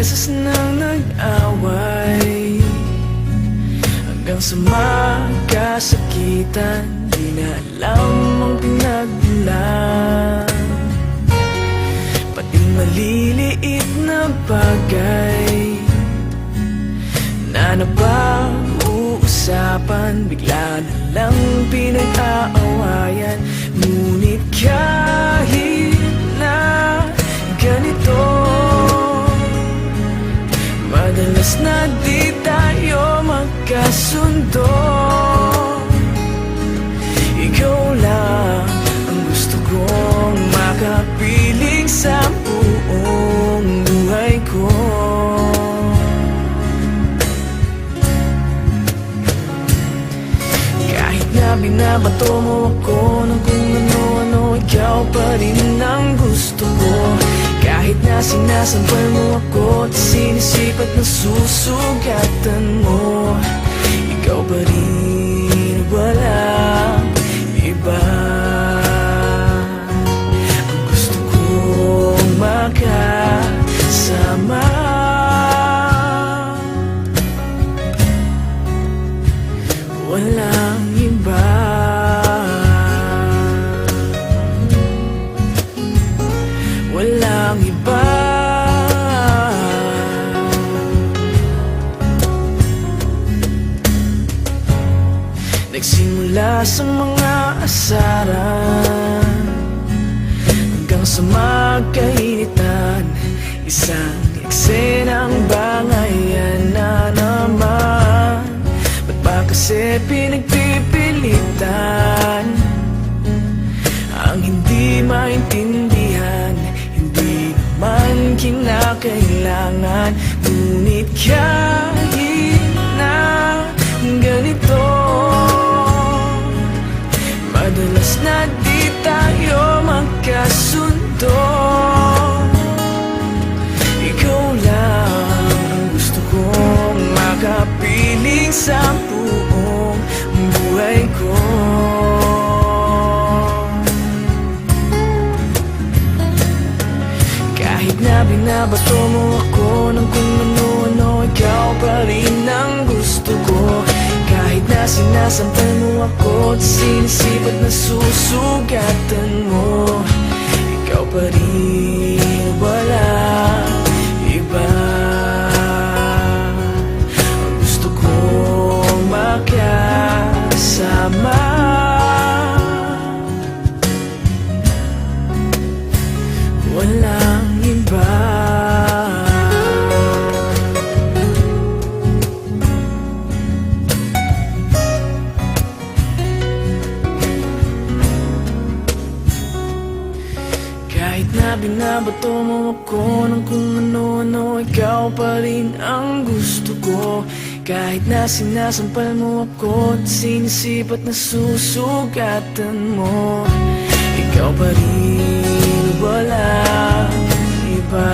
beses nang nag-away, hanggang sa magkasakitan. Di na alam ang pinagmulan, pati maliliit na bagay na napag-uusapan, bigla na lang pinag-aawayan. Ngunit kahit na ganito, madalas na di tayo magkasundo. Ikaw lang ang gusto kong makapiling sa buong buhay ko. Kahit na binabato mo ako ng kung ano-ano, ikaw pa rin ang gusto ko. Kahit na sinasampal mo ako at sinisipat na susugatan mo, ikaw pa rin, walang iba. Ang gusto kong makasama, walang iba. Walang iba. Nagsimula sa mga asaran hanggang sa magkainitan, isang eksenang bangayan na naman. Ba't ba kasi pinagpipilitan ang hindi maintindihan? Hindi naman kinakailangan. Ngunit kahit na ganito, madalas na di tayo magkasundo. Ikaw lang ang gusto kong makapiling sa buong buhay ko. Kahit na binabato mo ako ng kung ano-ano, ikaw pa rin ang gusto ko. Kahit na sinasampal mo ako at sinisipat na susugatan mo, ikaw pa rin, walang iba. Ang gusto kong makasama, walang iba. Kahit na binabato mo ako ng kung ano-ano, ikaw pa rin ang gusto ko. Kahit na sinasampal mo ako at sinisipat na susugatan mo, ikaw pa rin, walang iba.